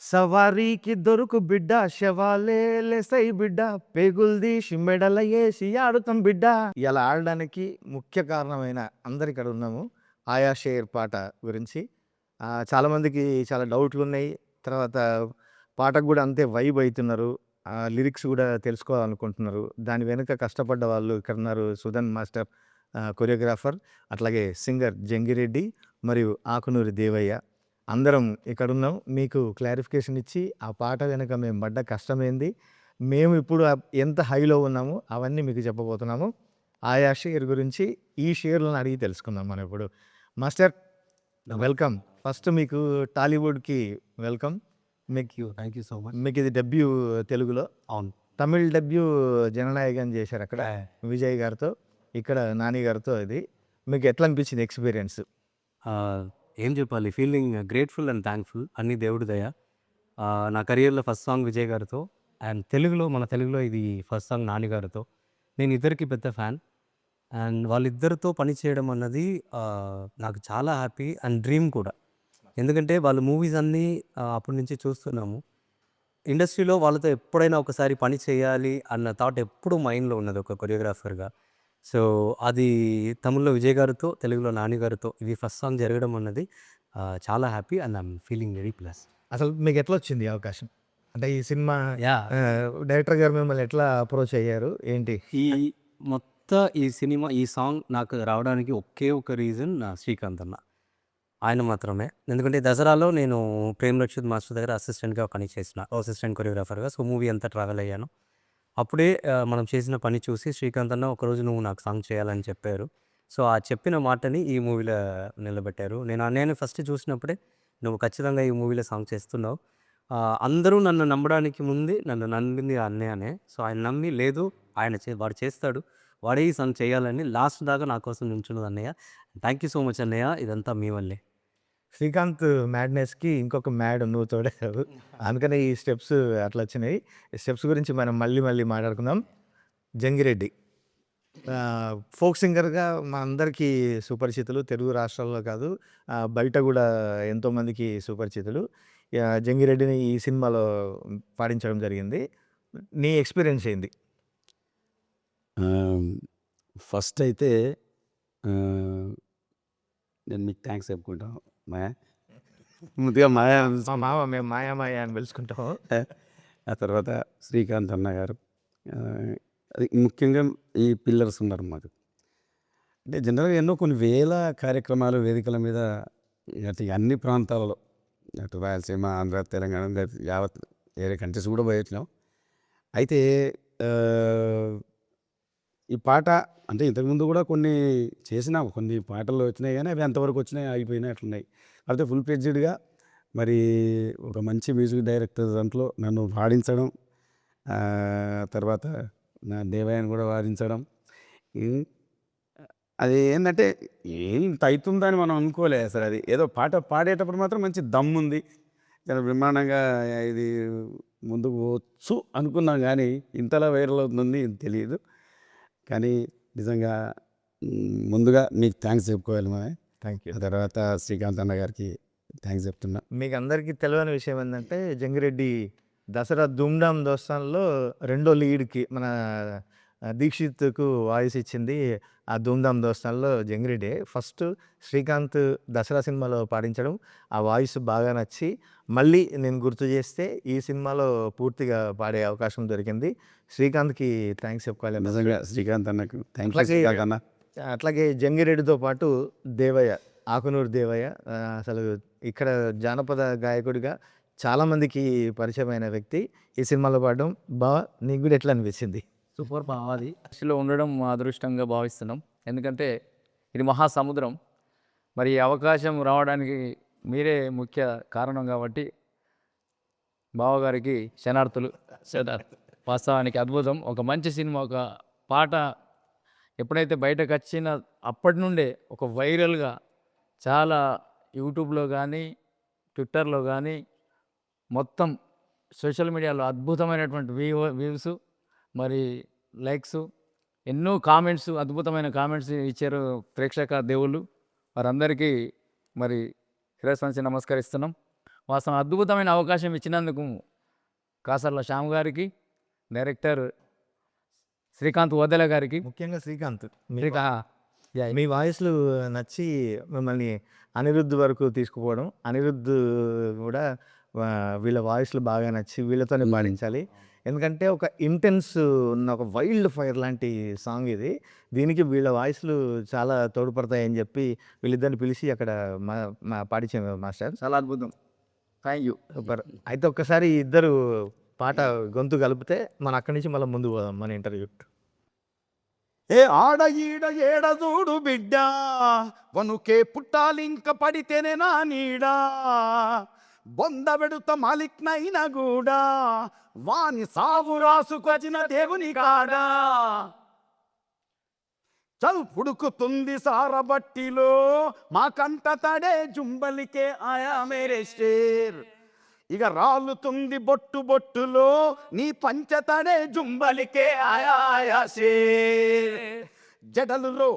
సవారీకి దొరుకు బిడ్డ శవాలే లేసై బిడ్డ పేగులు తీసి మెడల ఏసి ఆడుతాం బిడ్డ. ఇలా ఆడడానికి ముఖ్య కారణమైన అందరు ఇక్కడ ఉన్నాము. ఆయా షేర్ పాట గురించి చాలామందికి చాలా డౌట్లు ఉన్నాయి. తర్వాత పాటకు కూడా అంతే వైబ్ అవుతున్నారు. లిరిక్స్ కూడా తెలుసుకోవాలనుకుంటున్నారు. దాని వెనుక కష్టపడ్డ వాళ్ళు ఇక్కడ ఉన్నారు. సుధన్ మాస్టర్ కొరియోగ్రాఫర్, అట్లాగే సింగర్ జంగిరెడ్డి మరియు ఆకునూరి దేవయ్య. అందరం ఇక్కడున్నాం. మీకు క్లారిఫికేషన్ ఇచ్చి ఆ పాట వెనక మేము పడ్డ కష్టమేంది, మేము ఇప్పుడు ఎంత హైలో ఉన్నామో అవన్నీ మీకు చెప్పబోతున్నాము. ఆయా షేర్ గురించి ఈ షేర్లను అడిగి తెలుసుకుందాం మనం ఇప్పుడు. Master welcome. ఫస్ట్ మీకు టాలీవుడ్కి welcome. Thank you so much. మీకు ఇది డెబ్యూ తెలుగులో. అవును. తమిళ్ డెబ్యూ జననాయకన్ చేశారు అక్కడ విజయ్ గారితో, ఇక్కడ నాని గారితో. ఇది మీకు ఎట్లా అనిపించింది ఎక్స్పీరియన్స్? ఏం చెప్పాలి, ఫీలింగ్ గ్రేట్ఫుల్ అండ్ థ్యాంక్ఫుల్. అన్ని దేవుడి దయ. నా కెరియర్లో ఫస్ట్ సాంగ్ విజయ్ గారితో, అండ్ మన తెలుగులో ఇది ఫస్ట్ సాంగ్ నాని గారితో. నేను ఇద్దరికి పెద్ద ఫ్యాన్, అండ్ వాళ్ళిద్దరితో పనిచేయడం అన్నది నాకు చాలా హ్యాపీ అండ్ డ్రీమ్ కూడా. ఎందుకంటే వాళ్ళ మూవీస్ అన్నీ అప్పటి నుంచి చూస్తున్నాము. ఇండస్ట్రీలో వాళ్ళతో ఎప్పుడైనా ఒకసారి పని చేయాలి అన్న థాట్ ఎప్పుడు మైండ్లో ఉన్నది ఒక కొరియోగ్రాఫర్గా. సో అది తమిళ్లో విజయ్ గారితో, తెలుగులో నాని గారితో ఇది ఫస్ట్ సాంగ్ జరగడం అన్నది చాలా happy and I'm feeling very plus. అసలు మీకు ఎట్లా వచ్చింది ఈ అవకాశం? అంటే ఈ సినిమా యా డైరెక్టర్ గారు మిమ్మల్ని ఎట్లా అప్రోచ్ అయ్యారు ఏంటి? ఈ ఈ సినిమా, ఈ సాంగ్ నాకు రావడానికి ఒకే ఒక రీజన్ శ్రీకాంత్ అన్న. ఆయన మాత్రమే. ఎందుకంటే దసరాలో నేను ప్రేమ్ రక్షిత్ మాస్టర్ దగ్గర అసిస్టెంట్గా పని చేసిన, అసిస్టెంట్ కొరియోగ్రాఫర్గా. సో మూవీ అంతా ట్రావెల్ అయ్యాను. అప్పుడే మనం చేసిన పని చూసి శ్రీకాంత్ అన్న ఒకరోజు నువ్వు నాకు సాంగ్ చేయాలని చెప్పారు. సో ఆ చెప్పిన మాటని ఈ మూవీలో నిలబెట్టారు. నేను ఫస్ట్ చూసినప్పుడే నువ్వు ఖచ్చితంగా ఈ మూవీలో సాంగ్ చేస్తున్నావు. అందరూ నన్ను నమ్మడానికి ముందే నన్ను నమ్మింది ఆ అన్నయ్యనే. సో ఆయన నమ్మి లేదు, వాడు చేస్తాడు, వాడే ఈ సాంగ్ చేయాలని లాస్ట్ దాకా నా కోసం నించున్నది అన్నయ్య. థ్యాంక్ యూ సో మచ్ అన్నయ్య, ఇదంతా మీ వల్లే. శ్రీకాంత్ మ్యాడ్నెస్కి ఇంకొక మ్యాడ్ నువ్వు తోడేశావు. అందుకనే ఈ స్టెప్స్ అట్లా వచ్చినాయి. ఈ స్టెప్స్ గురించి మనం మళ్ళీ మాట్లాడుకుందాం. జంగిరెడ్డి ఫోక్ సింగర్గా మా అందరికీ సుపరిచితులు. తెలుగు రాష్ట్రాల్లో కాదు, బయట కూడా ఎంతోమందికి సుపరిచితులు. జంగిరెడ్డిని ఈ సినిమాలో పాడించడం జరిగింది. నీ ఎక్స్పీరియన్స్ ఏంది? ఫస్ట్ అయితే నేను మీకు థ్యాంక్స్ చెప్పుకుంటాను మాయా. ముందుగా మాయా, మా మామ మేము మాయా అని పిలుచుకుంటాం. ఆ తర్వాత శ్రీకాంత్ అన్న గారు, అది ముఖ్యంగా ఈ పిల్లర్స్ ఉన్నారు మాకు. అంటే జనరల్గా ఎన్నో కొన్ని వేల కార్యక్రమాలు వేదికల మీద అటు అన్ని ప్రాంతాలలో, అటు రాయలసీమ, ఆంధ్ర, తెలంగాణ, యావత్ వేరే కంట్రీస్ కూడా పోయొచ్చినాం. అయితే ఈ పాట అంటే ఇంతకుముందు కూడా కొన్ని చేసినాం, కొన్ని పాటలు వచ్చినాయి కానీ అవి ఎంతవరకు వచ్చినాయి, ఆగిపోయినాయి, అట్లున్నాయి. అయితే ఫుల్ ఫ్లెడ్జ్డ్గా మరి ఒక మంచి మ్యూజిక్ డైరెక్టర్ దాంట్లో నన్ను పాడించడం, తర్వాత నా దేవయాన్ని కూడా వాదించడం, అది ఏంటంటే ఇంత అవుతుందని మనం అనుకోలే అసలు. అది ఏదో పాట పాడేటప్పుడు మాత్రం మంచి దమ్ము ఉంది, చాలా బ్రహ్మాండంగా ఇది ముందుకు వచ్చు అనుకున్నాం, కానీ ఇంతలా వైరల్ అవుతుంది తెలియదు. కానీ నిజంగా ముందుగా మీకు థ్యాంక్స్ చెప్పుకోవాలి మా. Thank you. ఆ తర్వాత శ్రీకాంత్ అన్న గారికి థ్యాంక్స్ చెప్తున్నా. మీకు అందరికీ తెలియని విషయం ఏంటంటే, జంగిరెడ్డి దసరా ధూమ్ధామ్ దోస్తాన్లో రెండో లీడ్కి మన దీక్షిత్కు వాయిస్ ఇచ్చింది. ఆ ధూమ్ధామ్ దోస్తాన్లో జంగిరెడ్డి ఫస్ట్ శ్రీకాంత్ దసరా సినిమాలో పాడించడం, ఆ వాయిస్ బాగా నచ్చి మళ్ళీ నేను గుర్తు చేస్తే ఈ సినిమాలో పూర్తిగా పాడే అవకాశం దొరికింది. శ్రీకాంత్కి థ్యాంక్స్ చెప్పుకోవాలి. నిజంగా శ్రీకాంత్ అన్నకు థ్యాంక్ యూ అన్న. అట్లాగే జంగిరెడ్డితో పాటు దేవయ్య, ఆకునూరు దేవయ్య, అసలు ఇక్కడ జానపద గాయకుడిగా చాలామందికి పరిచయమైన వ్యక్తి. ఈ సినిమాలో పాడడం బాగా నీకు కూడా ఎట్లా అనిపించింది? సూపర్ బావాది దృష్టిలో ఉండడం మా అదృష్టంగా భావిస్తున్నాం. ఎందుకంటే ఇది మహాసముద్రం. మరి ఈ అవకాశం రావడానికి మీరే ముఖ్య కారణం కాబట్టి బావగారికి శనార్థులు. వాస్తవానికి అద్భుతం. ఒక మంచి సినిమా, ఒక పాట ఎప్పుడైతే బయటకు వచ్చిన అప్పటి నుండే ఒక వైరల్గా చాలా యూట్యూబ్లో కానీ, ట్విట్టర్లో కానీ, మొత్తం సోషల్ మీడియాలో అద్భుతమైనటువంటి వ్యూస్, మరి లైక్స్, ఎన్నో కామెంట్స్, అద్భుతమైన కామెంట్స్ ఇచ్చారు ప్రేక్షక దేవుళ్ళు. వారందరికీ మరి శిరస్సు వంచి నమస్కరిస్తున్నాం. వాస్తవం అద్భుతమైన అవకాశం ఇచ్చినందుకు కాసర్ల శ్యామ్ గారికి, డైరెక్టర్ శ్రీకాంత్ వదల గారికి, ముఖ్యంగా శ్రీకాంత్ శ్రీకా యా, మీ వాయిస్లు నచ్చి మిమ్మల్ని అనిరుద్ధ్ వరకు తీసుకుపోవడం, అనిరుద్ధ్ కూడా వీళ్ళ వాయిస్లు బాగా నచ్చి వీళ్ళతోనే పాడించాలి. ఎందుకంటే ఒక ఇంటెన్స్ ఉన్న ఒక వైల్డ్ ఫైర్ లాంటి సాంగ్ ఇది. దీనికి వీళ్ళ వాయిస్లు చాలా తోడ్పడతాయని చెప్పి వీళ్ళిద్దరిని పిలిచి అక్కడ పాడించాము మాస్టర్. చాలా అద్భుతం. Thank you. సూపర్. అయితే ఒక్కసారి ఇద్దరు పాట గొంతు కలిపితే మనం అక్కడి నుంచి మళ్ళీ ముందు పోదాం మన ఇంటర్వ్యూ. ఏ ఆడ ఈడ ఏడ చూడు బిడ్డ వనుకే పుట్టాలింక పడితేనే నా నీడా బొంద పెడుత మాలిక్నైన గూడా వాని సావు రాసుకొచ్చిన దేవుని కాడా చల్ పుడుకుతుంది సారబట్టిలో మా కంట తడే జుంబలికే ఆయా మేరే షేర్ ఇక రాలుతుంది బొట్టు బొట్టులో నీ పంచతడే జుంబలికే ఆయా ఆయా షేర్ జడలు రో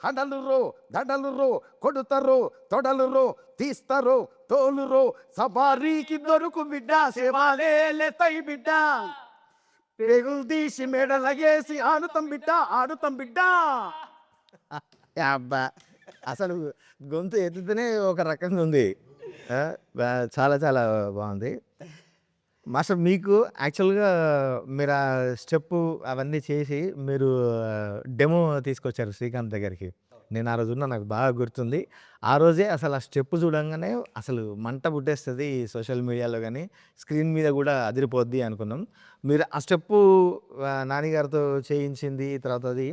హడలు రో దడలు రో కొడుతరో తొడలు రో తీస్తరో తోలు రో సబారీకి దొరుకు బిడ్డ సేవాలే లేతై బిడ్డ పేగులు తీసి మెడలగేసి ఆడుతాం బిడ్డ అబ్బా, అసలు గొంతు ఎత్తుతూనే ఒక రకంగా ఉంది. చాలా చాలా బాగుంది మాస్టర్. మీకు యాక్చువల్గా మీరు ఆ స్టెప్పు అవన్నీ చేసి మీరు డెమో తీసుకొచ్చారు శ్రీకాంత్ దగ్గరికి. నేను ఆ రోజు ఉన్నా, నాకు బాగా గుర్తుంది. ఆ రోజే అసలు ఆ స్టెప్ చూడంగానే అసలు మంట పుట్టేస్తుంది సోషల్ మీడియాలో, కానీ స్క్రీన్ మీద కూడా అదిరిపోద్ది అనుకున్నాం. మీరు ఆ స్టెప్పు నానిగారితో చేయించింది. తర్వాత అది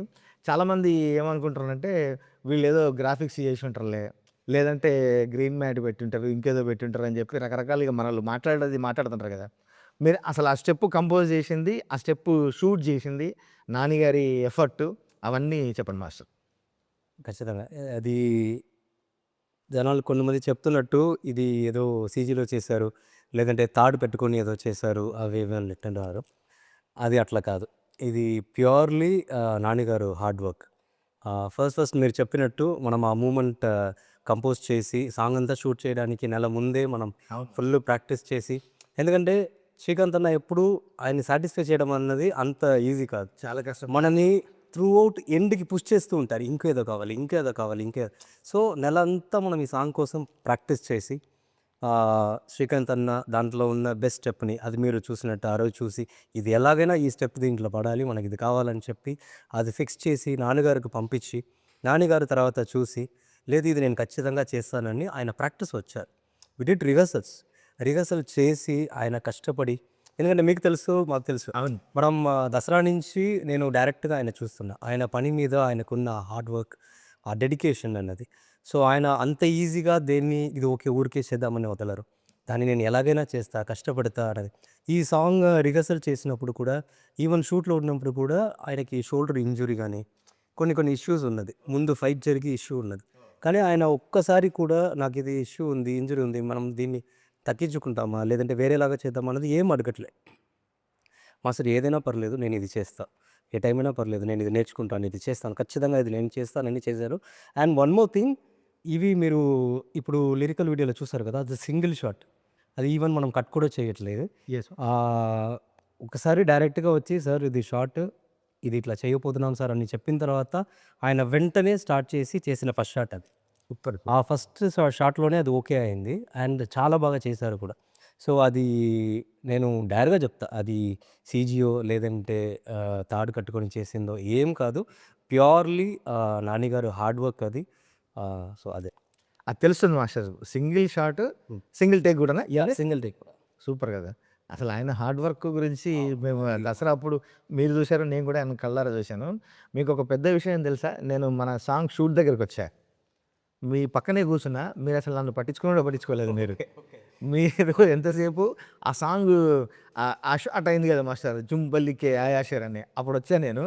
చాలామంది ఏమనుకుంటారంటే వీళ్ళు ఏదో గ్రాఫిక్స్ చేసి ఉంటారులే, లేదంటే గ్రీన్ మ్యాట్ పెట్టుంటారు, ఇంకేదో పెట్టుంటారు అని చెప్పి రకరకాలుగా మనల్ని మాట్లాడుతుంటారు కదా. మీరు అసలు ఆ స్టెప్ కంపోజ్ చేసింది, ఆ స్టెప్ షూట్ చేసింది, నానిగారి ఎఫర్ట్, అవన్నీ చెప్పండి మాస్టర్. ఖచ్చితంగా. అది జనాలు కొంతమంది చెప్తున్నట్టు ఇది ఏదో సీజీలో చేశారు, లేదంటే తాడు పెట్టుకొని ఏదో చేశారు, అవి ఇవి అని అంటున్నారు. అది అట్లా కాదు. ఇది ప్యూర్‌లీ నానిగారు హార్డ్ వర్క్. ఫస్ట్ మీరు చెప్పినట్టు మనం ఆ మూమెంట్ కంపోజ్ చేసి సాంగ్ అంతా షూట్ చేయడానికి నెల ముందే మనం ఫుల్ ప్రాక్టీస్ చేసి, ఎందుకంటే శ్రీకాంత్ అన్న ఎప్పుడు ఆయన్ని సాటిస్ఫై చేయడం అన్నది అంత ఈజీ కాదు. చాలా కష్టం. మనని త్రూ అవుట్ ఎండ్కి పుష్ చేస్తూ ఉంటారు, ఇంకేదో కావాలి. సో నెల అంతా మనం ఈ సాంగ్ కోసం ప్రాక్టీస్ చేసి శ్రీకాంత్ అన్న దాంట్లో ఉన్న బెస్ట్ స్టెప్ని, అది మీరు చూసినట్టు ఆ రోజు చూసి ఇది ఎలాగైనా ఈ స్టెప్ దీంట్లో పడాలి, మనకి ఇది కావాలని చెప్పి అది ఫిక్స్ చేసి నాన్నగారికి పంపించి, నాన్నగారు తర్వాత చూసి లేదు ఇది నేను ఖచ్చితంగా చేస్తానని ఆయన ప్రాక్టీస్ వచ్చారు. వి డిడ్ రిహర్సల్ చేసి ఆయన కష్టపడి, ఎందుకంటే మీకు తెలుసు మాకు తెలుసు, అవును. మనం దసరా నుంచి నేను డైరెక్ట్గా ఆయన చూస్తున్నా, ఆయన పని మీద ఆయనకున్న హార్డ్ వర్క్, ఆ డెడికేషన్ అన్నది. సో ఆయన అంత ఈజీగా దేన్ని ఇది ఓకే ఊరికే చేద్దామని వదలరు, దాన్ని నేను ఎలాగైనా చేస్తా, కష్టపడతా అనేది. ఈ సాంగ్ రిహర్సల్ చేసినప్పుడు కూడా, ఈవెన్ షూట్లో ఉన్నప్పుడు కూడా ఆయనకి షోల్డర్ ఇంజురీ కానీ కొన్ని ఇష్యూస్ ఉన్నది, ముందు ఫైట్ జరిగి ఇష్యూ ఉన్నది. కానీ ఆయన ఒక్కసారి కూడా నాకు ఇది ఇష్యూ ఉంది, ఇంజురీ ఉంది, మనం దీన్ని తగ్గించుకుంటామా లేదంటే వేరేలాగా చేద్దామా అన్నది ఏం అడగట్లే. మాస్టర్ ఏదైనా పర్లేదు నేను ఇది చేస్తా, ఏ టైం అయినా పర్లేదు నేను ఇది నేర్చుకుంటాను, ఇది చేస్తాను, ఖచ్చితంగా ఇది నేను చేస్తానని చేశారు. అండ్ వన్ మోర్ థింగ్, ఇవి మీరు ఇప్పుడు లిరికల్ వీడియోలో చూసారు కదా, అది సింగిల్ షాట్, అది ఈవెన్ మనం కట్ కూడా చేయట్లేదు. ఒకసారి డైరెక్ట్గా వచ్చి సార్ ఇది షార్ట్, ఇది ఇట్లా చేయబోతున్నాం సార్ అని చెప్పిన తర్వాత ఆయన వెంటనే స్టార్ట్ చేసిన ఫస్ట్ షాట్ అది. సూపర్. ఆ ఫస్ట్ షాట్లోనే అది ఓకే అయింది అండ్ చాలా బాగా చేశారు కూడా. సో అది నేను డైరెక్ట్గా చెప్తా, అది సీజీఓ లేదంటే తాడు కట్టుకొని చేసిందో ఏం కాదు, ప్యూర్లీ నానిగారు హార్డ్ వర్క్ అది. సో అదే అది తెలుస్తుంది master. Single shot, single take కూడా. Single take. సూపర్ కదా. అసలు ఆయన హార్డ్ వర్క్ గురించి మేము దసరా అప్పుడు మీరు చూశారు, నేను కూడా ఆయన కళ్ళారా చూశాను. మీకు ఒక పెద్ద విషయం తెలుసా, నేను మన సాంగ్ షూట్ దగ్గరికి వచ్చా, మీ పక్కనే కూర్చున్నా, మీరు అసలు నన్ను పట్టించుకోలేదు. మీరు ఎంతసేపు ఆ సాంగ్ ఆ షాట్ అయింది కదా మాస్టర్, జుంబల్లికే ఆయాషర్ అని, అప్పుడు వచ్చా నేను.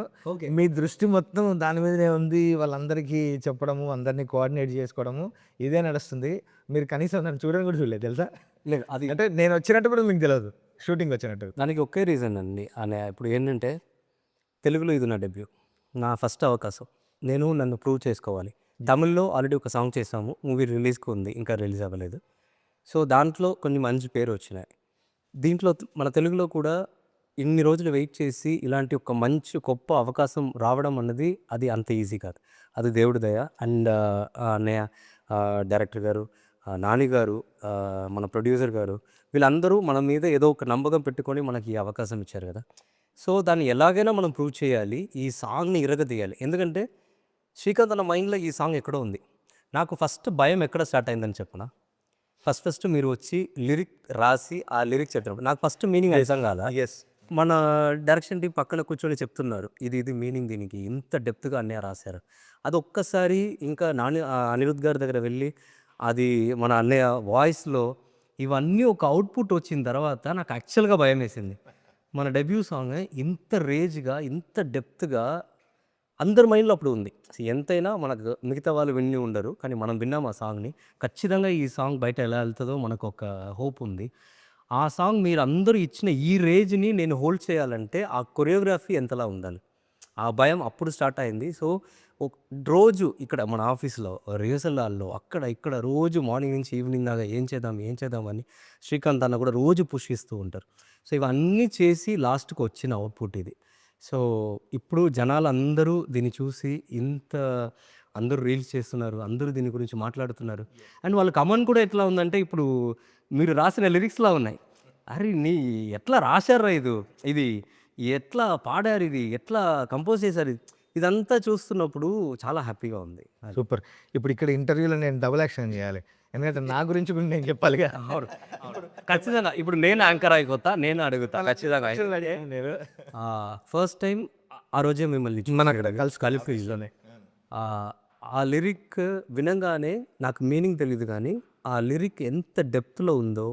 మీ దృష్టి మొత్తం దాని మీదనే ఉంది, వాళ్ళందరికీ చెప్పడము, అందరినీ కోఆర్డినేట్ చేసుకోవడము, ఇదే నడుస్తుంది. మీరు కనీసం నన్ను చూడడం కూడా చూడలేదు తెలుసా. లేదు అది అంటే నేను వచ్చినట్టు కూడా మీకు తెలియదు, షూటింగ్ వచ్చినట్టు. దానికి ఒకే రీజన్ అండి అనే, ఇప్పుడు ఏంటంటే తెలుగులో ఇది నా డెబ్యూ, నా ఫస్ట్ అవకాశం, నన్ను ప్రూవ్ చేసుకోవాలి. తమిళ్లో ఆల్రెడీ ఒక సాంగ్ చేసాము, మూవీ రిలీజ్కి ఉంది, ఇంకా రిలీజ్ అవ్వలేదు. సో దాంట్లో కొన్ని మంచి పేరు వచ్చినాయి. దీంట్లో మన తెలుగులో కూడా ఇన్ని రోజులు వెయిట్ చేసి ఇలాంటి ఒక మంచి గొప్ప అవకాశం రావడం అన్నది అది అంత ఈజీ కాదు. అది దేవుడి దయ. అండ్ అన్నయ్య, డైరెక్టర్ గారు, నాని గారు, మన ప్రొడ్యూసర్ గారు, వీళ్ళందరూ మన మీద ఏదో ఒక నమ్మకం పెట్టుకొని మనకి ఈ అవకాశం ఇచ్చారు కదా. సో దాన్ని ఎలాగైనా మనం ప్రూవ్ చేయాలి, ఈ సాంగ్ని ఇరగదీయాలి. ఎందుకంటే శ్రీకాంత్ అన్న మైండ్లో ఈ సాంగ్ ఎక్కడో ఉంది. నాకు ఫస్ట్ భయం ఎక్కడ స్టార్ట్ అయిందని చెప్పనా, ఫస్ట్ మీరు వచ్చి లిరిక్ రాసి ఆ లిరిక్ చెప్పినప్పుడు నాకు ఫస్ట్ మీనింగ్ అర్థం కాదా. ఎస్. మన డైరెక్షన్ టీం పక్కన కూర్చొని చెప్తున్నారు, ఇది మీనింగ్, దీనికి ఇంత డెప్త్గా అన్నయ్య రాశారు. అది ఒక్కసారి ఇంకా అనిరుద్ గారి దగ్గర వెళ్ళి అది మన అన్నయ్య వాయిస్లో ఇవన్నీ ఒక అవుట్పుట్ వచ్చిన తర్వాత నాకు యాక్చువల్గా భయం వేసింది. మన డెబ్యూ సాంగ్ ఇంత రేజ్గా, ఇంత డెప్త్గా అందరి మైండ్లో అప్పుడు ఉంది. ఎంతైనా మనకు మిగతా వాళ్ళు విని ఉండరు, కానీ మనం విన్నాం ఆ సాంగ్ని. ఖచ్చితంగా ఈ సాంగ్ బయట ఎలా వెళ్తుందో మనకు ఒక హోప్ ఉంది. ఆ సాంగ్ మీరు అందరూ ఇచ్చిన ఈ రేంజ్ని నేను హోల్డ్ చేయాలంటే ఆ కొరియోగ్రఫీ ఎంతలా ఉండాలి, ఆ భయం అప్పుడు స్టార్ట్ అయింది. సో రోజు ఇక్కడ మన ఆఫీస్లో రిహర్సల్ హాల్లో అక్కడ ఇక్కడ రోజు మార్నింగ్ నుంచి ఈవినింగ్ దాకా ఏం చేద్దాం అని శ్రీకాంత్ అన్న కూడా రోజు పుష్ ఇస్తూ ఉంటారు. సో ఇవన్నీ చేసి లాస్ట్కి వచ్చిన అవుట్పుట్ ఇది. సో ఇప్పుడు జనాలు అందరూ దీన్ని చూసి అందరూ రీల్స్ చేస్తున్నారు, అందరూ దీని గురించి మాట్లాడుతున్నారు. అండ్ వాళ్ళ కమెంట్ కూడా ఎట్లా ఉందంటే, ఇప్పుడు మీరు రాసిన లిరిక్స్లా ఉన్నాయి. అరే ఎట్లా రాశారా ఇది ఎట్లా పాడారు, ఇది ఎట్లా కంపోజ్ చేశారు, ఇదంతా చూస్తున్నప్పుడు చాలా హ్యాపీగా ఉంది. సూపర్. ఇప్పుడు ఇక్కడ ఇంటర్వ్యూలో నేను డబుల్ యాక్షన్ చేయాలి, ఎందుకంటే నా గురించి కూడా నేను చెప్పాలిగా. ఖచ్చితంగా ఇప్పుడు నేను యాంకర్ అయిపోతా, నేను అడుగుతా ఖచ్చితంగా. నేను ఫస్ట్ టైం ఆ రోజే మిమ్మల్ని మన అక్కడ కలిపి ఆ లిరిక్ వినంగానే నాకు మీనింగ్ తెలియదు, కానీ ఆ లిరిక్ ఎంత డెప్త్లో ఉందో,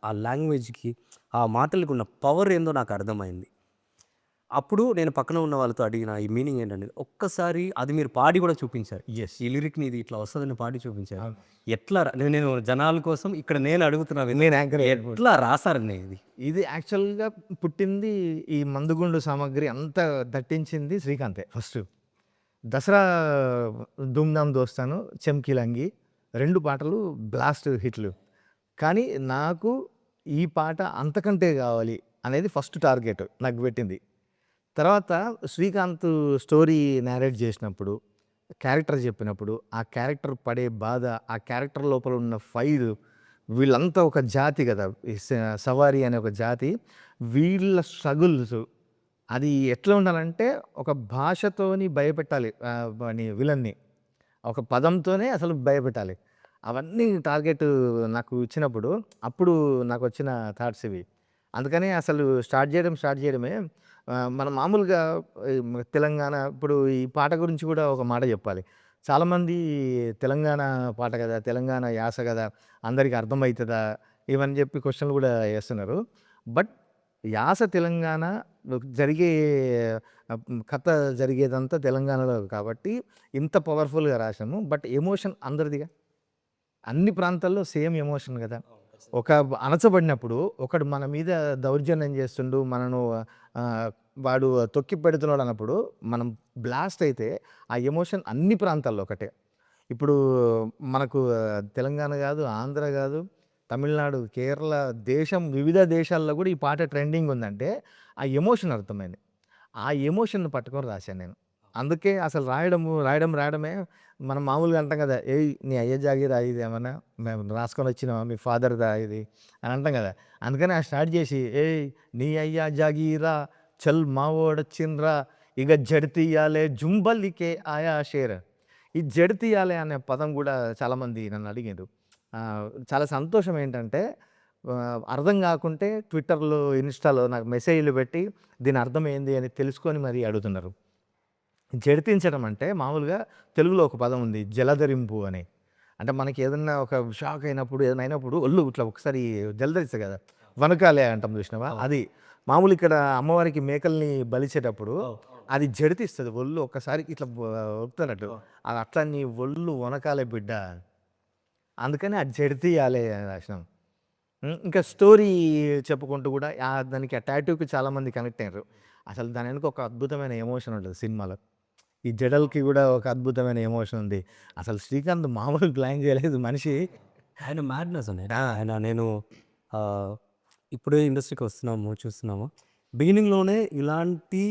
ఆ లాంగ్వేజ్కి, ఆ మాటలకు ఉన్న పవర్ ఏందో నాకు అర్థమైంది. అప్పుడు నేను పక్కన ఉన్న వాళ్ళతో అడిగిన ఈ మీనింగ్ ఏంటనేది ఒక్కసారి అది మీరు పాడి కూడా చూపించారు. ఎస్. ఈ లిరిక్ని ఇది ఇట్లా వస్తుందని పాడి చూపించారు. ఎట్లా నేను జనాల కోసం ఇక్కడ నేను అడుగుతున్నా, నేను యాంకర్ ఎట్లా రాసారండి ఇది? ఇది యాక్చువల్గా పుట్టింది ఈ మందుగుండు సామాగ్రి అంతా దట్టించింది శ్రీకాంతే. ఫస్ట్ దసరా ధూమ్ధామ్ దోస్తాను, చెమ్కీలంగి 2 పాటలు బ్లాస్ట్ హిట్లు. కానీ నాకు ఈ పాట అంతకంటే కావాలి అనేది ఫస్ట్ టార్గెట్ నాకు పెట్టింది. తర్వాత శ్రీకాంత్ స్టోరీ నేరేట్ చేసినప్పుడు, క్యారెక్టర్ చెప్పినప్పుడు, ఆ క్యారెక్టర్ పడే బాధ, ఆ క్యారెక్టర్ లోపల ఉన్న ఫైర్, వీళ్ళంతా ఒక జాతి కదా, సవారీ అనే ఒక జాతి, వీళ్ళ స్ట్రగుల్స్ అది ఎట్లా ఉండాలంటే ఒక భాషతోని భయపెట్టాలి విలన్ని, ఒక పదంతోనే అసలు భయపెట్టాలి. అవన్నీ టార్గెట్ నాకు ఇచ్చినప్పుడు అప్పుడు నాకు వచ్చిన థాట్స్ ఇవి. అందుకని అసలు స్టార్ట్ చేయడమే మనం మామూలుగా తెలంగాణ ఇప్పుడు ఈ పాట గురించి కూడా ఒక మాట చెప్పాలి. చాలామంది తెలంగాణ పాట కదా, తెలంగాణ యాస కదా, అందరికీ అర్థమవుతుందా ఇవని చెప్పి క్వశ్చన్లు కూడా వేస్తున్నారు. బట్ యాస తెలంగాణ జరిగే కథ జరిగేదంతా తెలంగాణలో కాబట్టి ఇంత పవర్ఫుల్గా రాసాము. బట్ ఎమోషన్ అందరిదిగా, అన్ని ప్రాంతాల్లో సేమ్ ఎమోషన్ కదా. ఒక అణచబడినప్పుడు ఒకడు మన మీద దౌర్జన్యం చేస్తుండు, మనను వాడు తొక్కి పెడుతున్నాడు అన్నప్పుడు మనం బ్లాస్ట్ అయితే ఆ ఎమోషన్ అన్ని ప్రాంతాల్లో ఒకటే. ఇప్పుడు మనకు తెలంగాణ కాదు, ఆంధ్ర కాదు, తమిళనాడు, కేరళ, వివిధ దేశాల్లో కూడా ఈ పాట ట్రెండింగ్ ఉందంటే ఆ ఎమోషన్ అర్థమైంది. ఆ ఎమోషన్‌ని పట్టుకొని రాశాను నేను. అందుకే అసలు రాయడమే మనం మామూలుగా అంటాం కదా, ఏయ్ నీ అయ్య జాగీరా ఇది ఏమన్నా మేము రాసుకొని వచ్చినామా, మీ ఫాదర్‌దా ఇది అని అంటాం కదా. అందుకని స్టార్ట్ చేసి ఏయ్ నీ అయ్య జాగీరా చల్ మావోడొచ్చిండ్రా ఇక జడితీయాలే జుంబల్లికే ఆయా షేర్. ఈ జడితీయాలే అనే పదం కూడా చాలామంది నన్ను అడిగారు. చాలా సంతోషం ఏంటంటే అర్థం కాకుంటే ట్విట్టర్లో, ఇన్స్టాలో నాకు మెసేజ్లు పెట్టి దీని అర్థం ఏంది అని తెలుసుకొని మరీ అడుగుతున్నారు. జడితించడం అంటే మామూలుగా తెలుగులో ఒక పదం ఉంది, జలధరింపు అని. అంటే మనకి ఏదన్నా ఒక షాక్ అయినప్పుడు, ఏదైనా అయినప్పుడు ఒళ్ళు ఇట్లా ఒకసారి జలధరిస్తుంది కదా, వనకాలే అంటాం చూసినావా, అది మామూలు ఇక్కడ అమ్మవారికి మేకల్ని బలిచేటప్పుడు అది జడితిస్తుంది ఒళ్ళు, ఒక్కసారి ఇట్లా ఒప్పుతున్నట్టు, అది అట్లా నీ ఒళ్ళు వనకాలే బిడ్డ, అందుకని అది జడితీయాలే అని రాసినాం. ఇంకా స్టోరీ చెప్పుకుంటూ కూడా దానికి ఆ టాటూకి చాలామంది కనెక్ట్ అయ్యారు. అసలు దాని వెనుక ఒక అద్భుతమైన ఎమోషన్ ఉంటుంది సినిమాలో. ఈ జడలకి కూడా ఒక అద్భుతమైన ఎమోషన్ ఉంది. అసలు శ్రీకాంత్ మామూలు ప్లాన్ చేయలేదు, మనిషి ఆయన మ్యాడ్నెస్ అనేది ఆయన నేను ఇప్పుడే ఇండస్ట్రీకి వస్తున్నాము చూస్తున్నాము బిగినింగ్లోనే ఇలాంటి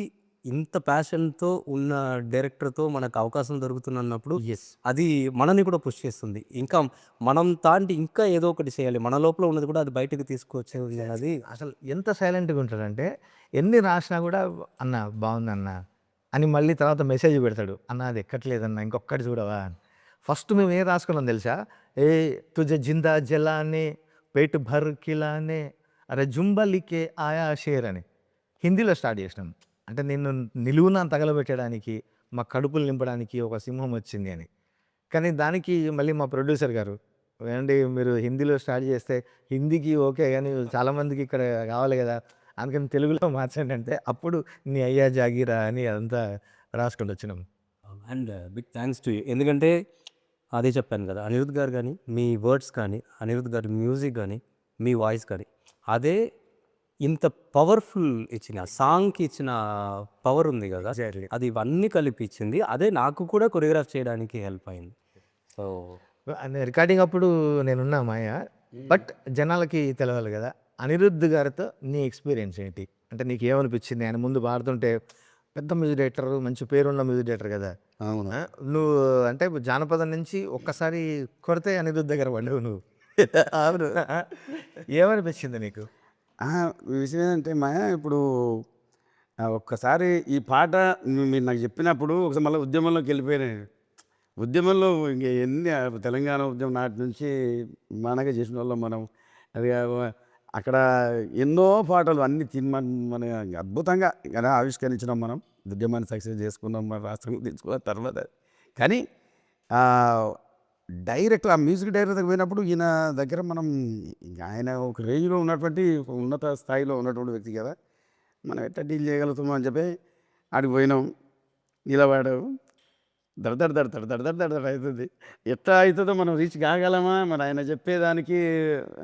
ఇంత ప్యాషన్తో ఉన్న డైరెక్టర్తో మనకు అవకాశం దొరుకుతున్నప్పుడు అది మనని కూడా పుష్ చేస్తుంది ఇంకా మనం తాంటి ఇంకా ఏదో ఒకటి చేయాలి మన లోపల ఉన్నది కూడా అది బయటకు తీసుకొచ్చేది అది అసలు ఎంత సైలెంట్గా ఉంటాడంటే ఎన్ని రాసినా కూడా అన్న బాగుందన్న అని మళ్ళీ తర్వాత మెసేజ్ పెడతాడు, అన్న అది ఎక్కట్లేదన్న ఇంకొక్కటి చూడవా అని. ఫస్ట్ మేము ఏం రాసుకున్నాం తెలుసా, ఏ తుజ జిందా జలానే పేట్ భర్ కిలానే అరే జుంబలికే ఆయా షేర్ అని హిందీలో స్టార్ట్ చేసినాం. అంటే నిన్ను నిలువున తగలబెట్టడానికి మా కడుపులు నింపడానికి ఒక సింహం వచ్చింది అని. కానీ దానికి మళ్ళీ మా ప్రొడ్యూసర్ గారు, ఏమండి మీరు హిందీలో స్టార్ట్ చేస్తే హిందీకి ఓకే కానీ చాలామందికి ఇక్కడ కావాలి కదా, అందుకని తెలుగులో మార్చండి అంటే అప్పుడు నీ అయ్యా జాగీరా అని అదంతా రాసుకుంటూ వచ్చినాం. And big thanks to you ఎందుకంటే అదే చెప్పాను కదా అనిరుద్ధ్ గారు కానీ మీ వర్డ్స్ కానీ అనిరుద్ధ్ గారి మ్యూజిక్ కానీ మీ వాయిస్ కానీ అదే ఇంత పవర్ఫుల్ ఇచ్చిన సాంగ్కి ఇచ్చిన పవర్ ఉంది కదా అది ఇవన్నీ కలిపి ఇచ్చింది అదే నాకు కూడా కొరియోగ్రాఫ్ చేయడానికి హెల్ప్ అయింది. సో రికార్డింగ్ అప్పుడు నేనున్నా మాయ, బట్ జనాలకి తెలవాలి కదా అనిరుద్ధ్ గారితో నీ ఎక్స్పీరియన్స్ ఏంటి, అంటే నీకు ఏమనిపించింది? ఆయన ముందు పాడుతుంటే పెద్ద మ్యూజిక్ డైరెక్టర్, మంచి పేరున్న మ్యూజిక్ డైరెక్టర్ కదా. అవును. నువ్వు అంటే జానపదం నుంచి ఒక్కసారి కొడితే అనిరుద్ధ్ దగ్గర పడ్డావు నువ్వు. అవును. ఏమనిపించింది నీకు? ఈ విషయం ఏంటంటే మాయా ఇప్పుడు ఒక్కసారి ఈ పాట మీరు నాకు చెప్పినప్పుడు ఒకసారి మళ్ళీ ఉద్యమంలోకి వెళ్ళిపోయినాయి. ఉద్యమంలో ఇంక ఎన్ని తెలంగాణ ఉద్యమం నాటి నుంచి మనగా చేసిన వాళ్ళం మనం. అది అక్కడ ఎన్నో పాటలు అన్ని మన అద్భుతంగా కదా ఆవిష్కరించినాం మనం. ఉద్యమాన్ని సక్సెస్ చేసుకున్నాం, మన రాష్ట్రం తెచ్చుకున్న తర్వాత. కానీ డైరెక్ట్ ఆ మ్యూజిక్ డైరెక్టర్ దగ్గర పోయినప్పుడు ఈయన దగ్గర మనం ఆయన ఒక రేంజ్లో ఉన్నటువంటి ఉన్నత స్థాయిలో ఉన్నటువంటి వ్యక్తి కదా, మనం ఎట్లా డీల్ చేయగలుగుతామో అని చెప్పి ఆడికి పోయినాం. నిలబడావు దడ అవుతుంది. ఎట్లా అవుతుందో మనం రీచ్ కాగలమా మరి ఆయన చెప్పేదానికి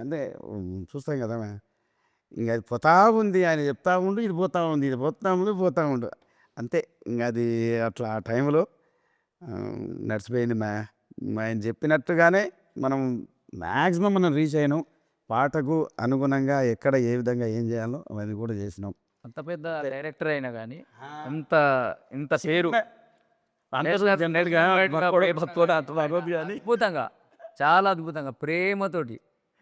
అంటే చూస్తాం కదా. ఇంక అది పోతా ఉంది, ఆయన చెప్తా ఉండు, ఇది పోతా ఉంది, ఇది పోతా ఉండు అంతే. ఇంక అది అట్లా ఆ టైంలో నడిచిపోయింది. ఆయన చెప్పినట్టుగానే మనం మ్యాక్సిమం మనం రీచ్ అయినాం. పాటకు అనుగుణంగా ఎక్కడ ఏ విధంగా ఏం చేయాలో అవన్నీ కూడా చేసినాం. అంత పెద్ద డైరెక్టర్ అయినా కానీ ఇంత పేరు అద్భుతంగా, చాలా అద్భుతంగా ప్రేమతోటి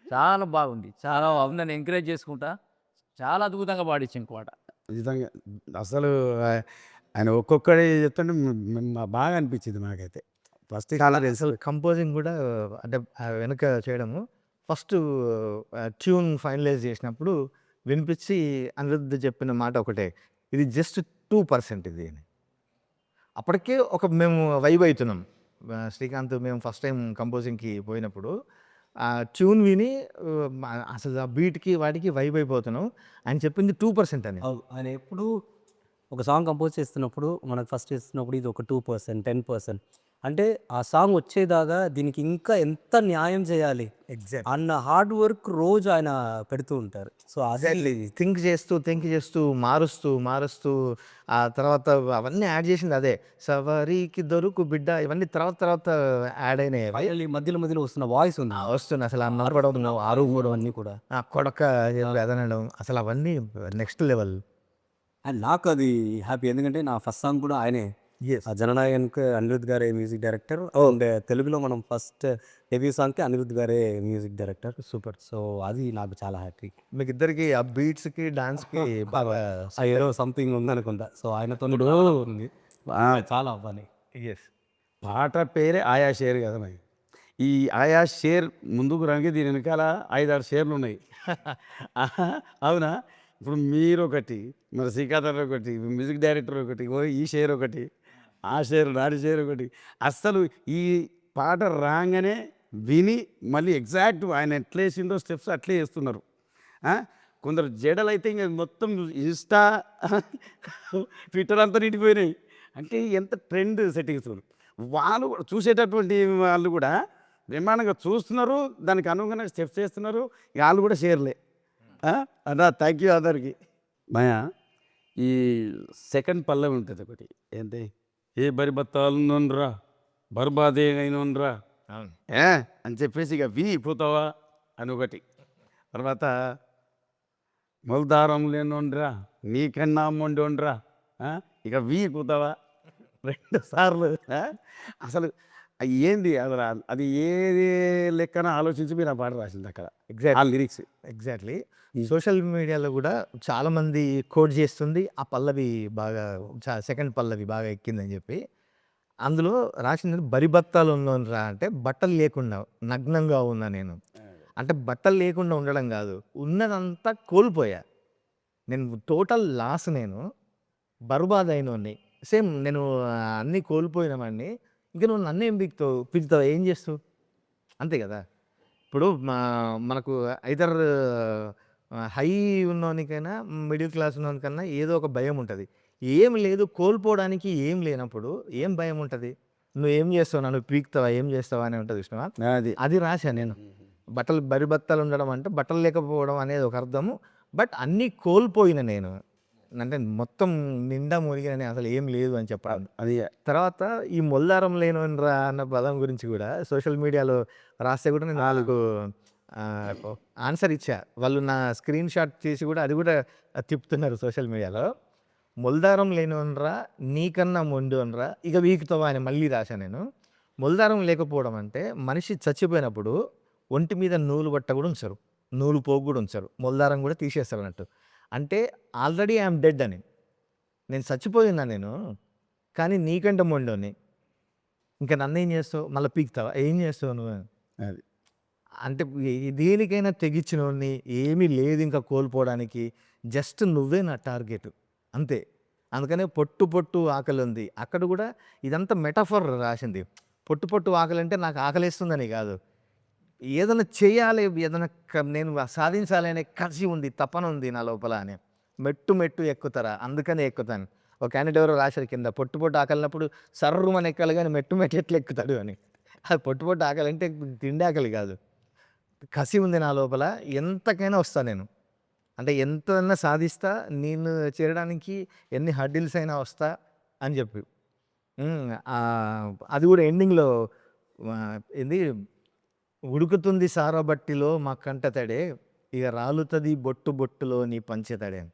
చాలా బాగుంది. చాలా అందరిని ఎంకరేజ్ చేసుకుంటా చాలా అద్భుతంగా పాడించింది పాట. నిజంగా అసలు ఆయన ఒక్కొక్కటి చెప్తుంటే బాగా అనిపించింది నాకైతే. ఫస్ట్ చాలా అసలు కంపోజింగ్ కూడా అంటే వెనుక చేయడము ఫస్ట్ ట్యూన్ ఫైనలైజ్ చేసినప్పుడు వినిపించి అనిరుద్ధ్ చెప్పిన మాట ఒకటే, ఇది జస్ట్ 2% ఇది అని. అప్పటికే మేము వైబ్ అవుతున్నాం. శ్రీకాంత్ మేము ఫస్ట్ టైం కంపోజింగ్కి పోయినప్పుడు ఆ ట్యూన్ విని అసలు ఆ బీట్కి వాటికి వైబ్ అయిపోతున్నాం. ఆయన చెప్పింది 2% అని. ఆయన ఎప్పుడు ఒక సాంగ్ కంపోజ్ చేస్తున్నప్పుడు మనకు ఫస్ట్ చేస్తున్నప్పుడు ఇది ఒక 2%, 10% అంటే ఆ సాంగ్ వచ్చేదాకా దీనికి ఇంకా ఎంత న్యాయం చేయాలి అన్న హార్డ్ వర్క్ రోజు ఆయన పెడుతూ ఉంటారు. సో అదే థింక్ చేస్తూ మారుస్తూ ఆ తర్వాత అవన్నీ యాడ్ చేసింది అదే. సవారీకి దొరుకు బిడ్డ ఇవన్నీ తర్వాత యాడ్ అయినాయి. మధ్యలో వస్తున్న వాయిస్ ఉంది వస్తుంది అసలు ఆ నడపడం, ఆరు అన్నీ కూడా ఆ కొడక ఎదనడం అసలు అవన్నీ నెక్స్ట్ లెవెల్. అండ్ నాకు అది హ్యాపీ ఎందుకంటే నా ఫస్ట్ సాంగ్ కూడా ఆయనే. ఆ జననాయక్ అనిరుద్ధ్ గారే మ్యూజిక్ డైరెక్టర్. అండ్ తెలుగులో మనం ఫస్ట్ డెబ్యూ సాంగ్కి అనిరుద్ధ్ గారే మ్యూజిక్ డైరెక్టర్. సూపర్. సో అది నాకు చాలా హ్యాపీ. మీకు ఇద్దరికి ఆ బీట్స్కి డాన్స్కి బాగా ఏదో సంథింగ్ ఉందనుకుంటా. సో ఆయనతో ఉంది చాలా అవ్వాలి. ఎస్. పాట పేరే ఆయా షేర్ కదా మరి. ఈ ఆయా షేర్ ముందుకు రంగి దీని వెనకాల 5-6 షేర్లు ఉన్నాయి. అవునా? ఇప్పుడు మీరు ఒకటి, మరి శ్రీకాంత్ ఒకటి, మ్యూజిక్ డైరెక్టర్ ఒకటి, ఈ షేర్ ఒకటి, ఆ షేర్ నాటి షేర్ ఒకటి. అస్సలు ఈ పాట రాగానే విని మళ్ళీ ఎగ్జాక్ట్ ఆయన ఎట్లా వేసిండో స్టెప్స్ అట్లే వేస్తున్నారు. కొందరు జడలు అయితే ఇంకా మొత్తం ఇన్స్టా ట్విట్టర్ అంతా నిండిపోయినాయి. అంటే ఎంత ట్రెండ్ సెట్టింగ్స్ వాళ్ళు చూసేటటువంటి వాళ్ళు కూడా బ్రహ్మాండంగా చూస్తున్నారు, దానికి అనుగుణంగా స్టెప్స్ వేస్తున్నారు. వాళ్ళు కూడా షేర్లే. అదా థ్యాంక్ యూ అందరికి. మాయా ఈ సెకండ్ పల్లవి ఉంటుంది ఒకటి, ఏంటి, ఏ బరి బత్తాలున్నోన్రా బర్బాదే అయినోన్రా అవును. ఏ అని చెప్పేసి ఇక వి పోతావా అని ఒకటి. తర్వాత మొలదారం లేనోండ్రా నీకన్నా మొండోండ్రా ఇక వి పోతావా 2 సార్లు. అసలు ఏంది అసలు అది ఏది లెక్కన ఆలోచించి మీరు ఆ పాట రాసింది అక్కడ ఆ ఎగ్జాక్ట్ లిరిక్స్. ఎగ్జాక్ట్లీ. సోషల్ మీడియాలో కూడా చాలామంది కోట్ చేస్తుంది ఆ పల్లవి బాగా సెకండ్ పల్లవి బాగా ఎక్కిందని చెప్పి. అందులో రాసింది బరిబత్తాలు ఉన్నోన్రా అంటే బట్టలు లేకుండా నగ్నంగా ఉన్నా నేను. అంటే బట్టలు లేకుండా ఉండడం కాదు, ఉన్నదంతా కోల్పోయా నేను, టోటల్ లాస్ నేను, బర్బాద్ అయినోడిని. సేమ్ నేను అన్నీ కోల్పోయినవాడిని. ఇంక నువ్వు నన్నేం పిలుతావు ఏం చేస్తావు అంతే కదా. ఇప్పుడు మనకు ఐదర్ హై ఉన్నోనికైనా మిడిల్ క్లాస్ ఉన్నోనికన్నా ఏదో ఒక భయం ఉంటుంది. ఏం లేదు కోల్పోవడానికి ఏం లేనప్పుడు ఏం భయం ఉంటుంది. నువ్వేం చేస్తావు, నన్ను పీకుతావా ఏం చేస్తావా అని ఉంటుంది చూసినావా. అది అది రాశా నేను. బట్టలు బరిబత్తాలు ఉండడం అంటే బట్టలు లేకపోవడం అనేది ఒక అర్థము. బట్ అన్నీ కోల్పోయిన నేను, అంటే మొత్తం నిండా మునిగిన అసలు ఏం లేదు అని చెప్పాలి. అది తర్వాత ఈ మొల్లారం లేనోన్రా అన్న పదం గురించి కూడా సోషల్ మీడియాలో రాస్తే కూడా నేను 4 ఆన్సర్ ఇచ్చా. వాళ్ళు నా స్క్రీన్ షాట్ చేసి కూడా అది కూడా తిప్పుతున్నారు సోషల్ మీడియాలో. మొల్దారం లేనోన్రా నీకన్నా మొండోన్రా ఇక వీకుతావా అని మళ్ళీ రాశా నేను. మొల్దారం లేకపోవడం అంటే మనిషి చచ్చిపోయినప్పుడు ఒంటి మీద నూలు బట్ట కూడా ఉంచరు, నూలు పోగు కూడా ఉంచరు, మొల్దారం కూడా తీసేస్తారు అన్నట్టు. అంటే ఆల్రెడీ ఐఎమ్ డెడ్ అని, నేను చచ్చిపోయినా నేను, కానీ నీకంటే మొండోని, ఇంకా నన్నేం చేస్తావు మళ్ళీ పీకుతావా ఏం చేస్తావు నువ్వు. అది అంటే దేనికైనా తెగించినోడిని, ఏమీ లేదు ఇంకా కోల్పోవడానికి, జస్ట్ నువ్వే నా టార్గెట్ అంతే. అందుకనే పొట్టు పొట్టు ఆకలి ఉంది అక్కడ కూడా ఇదంతా మెటాఫర్ రాసింది. పొట్టు పొట్టు ఆకలి అంటే నాకు ఆకలిస్తుందని కాదు, ఏదైనా చేయాలి, ఏదైనా నేను సాధించాలి అనే కసి ఉంది, తపన ఉంది నా లోపల అని. మెట్టు మెట్టు ఎక్కుతారా అందుకనే ఎక్కుతాను. ఒక క్యాండిడేట్ ఎవరో రాశారు కింద, పొట్టు పొట్టు ఆకలినప్పుడు సర్రుమని ఎక్కాలి కానీ మెట్టు మెట్టు ఎట్లా ఎక్కుతాడు అని. అది పొట్టు పొట్టు ఆకలి అంటే తిండి ఆకలి కాదు, కసి ఉంది నా లోపల, ఎంతకైనా వస్తా నేను, అంటే ఎంతైనా సాధిస్తా, నేను చేరడానికి ఎన్ని హర్డిల్స్ అయినా వస్తా అని చెప్పి. అది కూడా ఎండింగ్లో ఏంది, ఉడుకుతుంది సారబట్టిలో మా కంట తడే, ఇక రాలుతుంది బొట్టు బొట్టులో నీ పంచెతడే అని.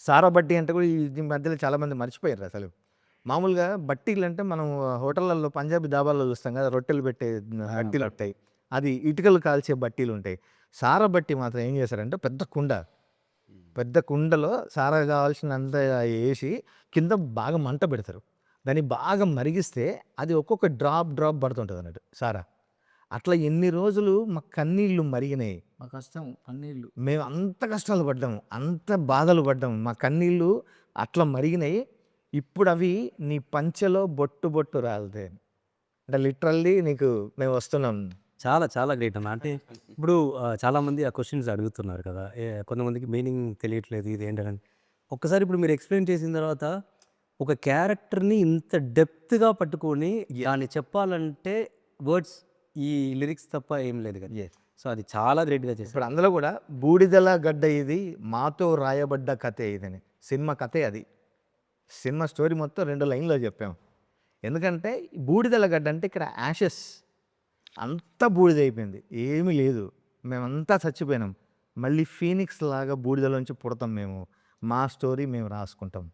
సారబట్టి అంటే కూడా ఈ మధ్యలో చాలామంది మర్చిపోయారు అసలు. మామూలుగా బట్టీలు అంటే మనం హోటళ్ళల్లో పంజాబీ దాబాల్లో చూస్తాం కదా, రొట్టెలు పెట్టే బట్టీలు ఉంటాయి, అది ఇటుకలు కాల్చే బట్టీలు ఉంటాయి. సారబట్టి మాత్రం ఏం చేశారంటే పెద్ద కుండలో సారా కావాల్సినంత వేసి కింద బాగా మంట పెడతారు, దాన్ని బాగా మరిగిస్తే అది ఒక్కొక్క డ్రాప్ పడుతుంటుంది అన్నట్టు సారా. అట్లా ఎన్ని రోజులు మా కన్నీళ్ళు మరిగినాయి, మా కష్టం కన్నీళ్ళు. మేము అంత కష్టాలు పడ్డాము, అంత బాధలు పడ్డాము, మా కన్నీళ్ళు అట్లా మరిగినాయి. ఇప్పుడు అవి నీ పంచెలో బొట్టు బొట్టు రాలితే, అంటే లిటరల్లీ నీకు మేము వస్తున్నాం. చాలా చాలా గ్రేట్ అన్న. అంటే ఇప్పుడు చాలామంది ఆ క్వశ్చన్స్ అడుగుతున్నారు కదా, కొంతమందికి మీనింగ్ తెలియట్లేదు ఇది ఏంటని. ఒక్కసారి ఇప్పుడు మీరు ఎక్స్ప్లెయిన్ చేసిన తర్వాత ఒక క్యారెక్టర్ని ఇంత డెప్త్గా పట్టుకొని దాన్ని చెప్పాలంటే వర్డ్స్ ఈ లిరిక్స్ తప్ప ఏం లేదు కదా. సో అది చాలా గ్రేట్గా చేశారు. ఇప్పుడు అందులో కూడా బూడిదల గడ్డ ఇది మాతో రాయబడ్డ కథే ఇదని, సినిమా కథే అది. సినిమా స్టోరీ మొత్తం 2 లైన్లో చెప్పాము. ఎందుకంటే బూడిదల గడ్డ అంటే ఇక్కడ యాషెస్, అంతా బూడిదైపోయింది, ఏమీ లేదు, మేమంతా చచ్చిపోయినాం, మళ్ళీ ఫీనిక్స్ లాగా బూడిదలోంచి పుడతాం మేము, మా స్టోరీ మేము రాసుకుంటాం.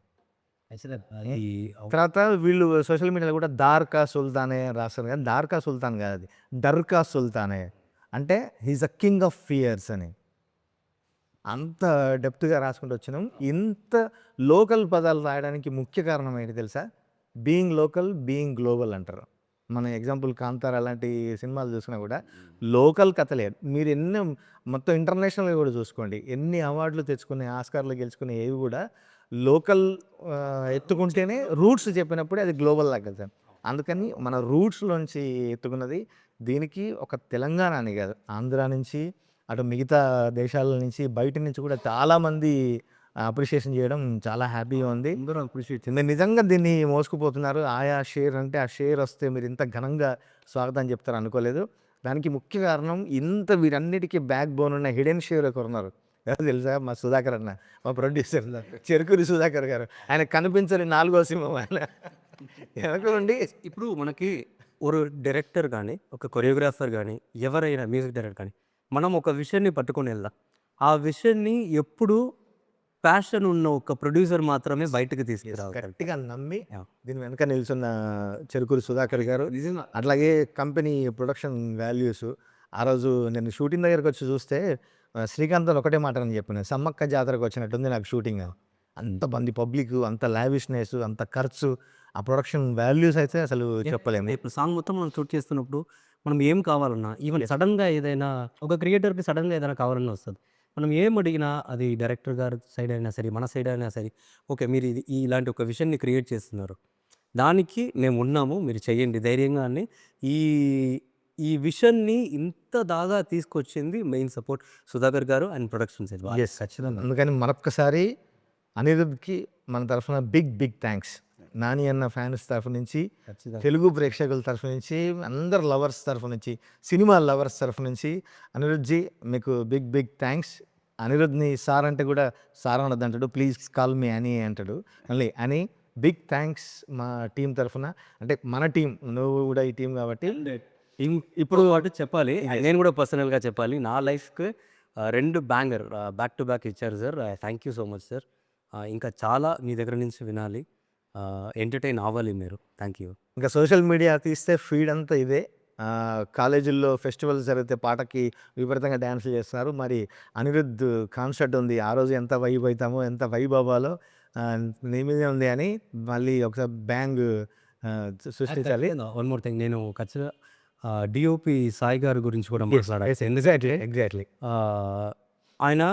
ఈ తర్వాత వీళ్ళు సోషల్ మీడియాలో కూడా దార్కా సుల్తానే రాస్తారు కానీ దార్కా సుల్తాన్ కాదు, అది డర్కా సుల్తానే, అంటే he's a king of fears అని. అంత డెప్త్గా రాసుకుంటూ వచ్చినాం. ఇంత లోకల్ పదాలు రాయడానికి ముఖ్య కారణం ఏంటి తెలుసా, బీయింగ్ లోకల్ బీయింగ్ గ్లోబల్ అంటారు. మన ఎగ్జాంపుల్ కాంతార అలాంటి సినిమాలు చూసినా కూడా లోకల్ కథలే. మీరు ఎన్ని మొత్తం ఇంటర్నేషనల్గా కూడా చూసుకోండి, ఎన్ని అవార్డులు తెచ్చుకునే, ఆస్కార్లు గెలుచుకునే ఏవి కూడా లోకల్ ఎత్తుకుంటేనే, రూట్స్ చెప్పినప్పుడే అది గ్లోబల్ లాగా. అందుకని మన రూట్స్లోంచి ఎత్తుకున్నది. దీనికి ఒక తెలంగాణ అని కాదు, ఆంధ్ర నుంచి అటు మిగతా దేశాల నుంచి బయట నుంచి కూడా చాలామంది అప్రిషియేషన్ చేయడం చాలా హ్యాపీగా ఉంది. అందరూ అప్రిషియేట్ నిజంగా దీన్ని మోసుకుపోతున్నారు. ఆయా షేర్ అంటే ఆ షేర్ వస్తే మీరు ఇంత ఘనంగా స్వాగతం చెప్తారు అనుకోలేదు. దానికి ముఖ్య కారణం ఇంత వీరన్నిటికీ బ్యాక్ బోన్ ఉన్న హిడెన్ షేర్ ఒకరు ఉన్నారు. ఎవరు తెలుసా, మా సుధాకర్ అన్న, మా ప్రొడ్యూసర్ చెరుకూరి సుధాకర్ గారు. ఆయన కనిపించని 4వ సింహం ఆయన. వెనక నుండి ఇప్పుడు మనకి ఒక డైరెక్టర్ కానీ, ఒక కొరియోగ్రాఫర్ కానీ, ఎవరైనా మ్యూజిక్ డైరెక్టర్ కానీ, మనం ఒక విషయాన్ని పట్టుకొని వెళ్దాం. ఆ విషయాన్ని ఎప్పుడు ప్యాషన్ ఉన్న ఒక ప్రొడ్యూసర్ మాత్రమే బయటకు తీసుకురావాలి. గట్టిగా నమ్మి Yeah. దీని వెనక నిల్చున్న చెరుకూరు సుధాకర్ గారు, నిజంగా అట్లాగే కంపెనీ ప్రొడక్షన్ వాల్యూస్. ఆ రోజు నేను షూటింగ్ దగ్గరకు వచ్చి చూస్తే శ్రీకాంత్ అని ఒకటే మాట అని చెప్పిన, సమ్మక్క జాతరకు వచ్చినట్టుంది నాకు షూటింగ్. అంత మంది పబ్లిక్, అంత లావిష్నెస్, అంత ఖర్చు, ఆ ప్రొడక్షన్ వాల్యూస్ అయితే అసలు చెప్పలేము. ఇప్పుడు సాంగ్ మొత్తం మనం షూట్ చేస్తున్నప్పుడు మనం ఏం కావాలన్నా, ఈవెన్ సడన్గా ఏదైనా ఒక క్రియేటర్కి సడన్గా ఏదైనా కావాలన్నా వస్తుంది. మనం ఏం అడిగినా అది డైరెక్టర్ గారి సైడ్ అయినా సరే, మన సైడ్ అయినా సరే, ఓకే మీరు ఇది ఇలాంటి ఒక విషయాన్ని క్రియేట్ చేస్తున్నారు, దానికి మేము ఉన్నాము, మీరు చెయ్యండి ధైర్యంగా అని. ఈ ఈ విషయాన్ని ఇంత దాగా తీసుకొచ్చింది మెయిన్ సపోర్ట్ సుధాకర్ గారు అండ్ ప్రొడక్షన్ సైడ్. ఎస్, ఖచ్చితంగా. అందుకని మరొక్కసారి అనిరుద్ధ్కి మన తరఫున బిగ్ థ్యాంక్స్. నాని అన్న ఫ్యాన్స్ తరఫు నుంచి, తెలుగు ప్రేక్షకుల తరఫు నుంచి, అందరు లవర్స్ తరఫు నుంచి, సినిమా లవర్స్ తరఫు నుంచి అనిరుద్ధ్జీ మీకు బిగ్ థ్యాంక్స్. అనిరుద్ధ్ని సార్ అంటే కూడా సార్ అనొద్దు అంటాడు, ప్లీజ్ కాల్ మీ అని అంటాడు. మళ్ళీ అని బిగ్ థ్యాంక్స్ మా టీం తరఫున. అంటే మన టీం, నువ్వు కూడా ఈ టీం కాబట్టి. ఇప్పుడు అటు చెప్పాలి, నేను కూడా పర్సనల్గా చెప్పాలి, నా లైఫ్కి 2 బ్యాంగర్ బ్యాక్ టు బ్యాక్ ఇచ్చారు sir. Thank you so much sir. ఇంకా చాలా మీ దగ్గర నుంచి వినాలి, ఎంటర్టైన్ అవ్వాలి మీరు. Thank you. ఇంకా సోషల్ మీడియా తీస్తే ఫీడ్ అంతా ఇదే. కాలేజీల్లో ఫెస్టివల్స్ జరిగితే పాటకి విపరీతంగా డ్యాన్సులు చేస్తున్నారు. మరి అనిరుద్ధ్ కాన్సర్ట్ ఉంది, ఆ రోజు ఎంత వైబ్ అవుతామో, ఎంత వైబ్ అవ్వాలో నీ మీదే ఉంది అని మళ్ళీ ఒకసారి బ్యాంగ్ సృష్టించాలి. వన్ మోర్ థింగ్, నేను ఖచ్చితంగా డిఓపి సాయి గారి గురించి కూడా మాట్లాడాలి. ఎందుకంటే ఎగ్జాక్ట్లీ ఆయన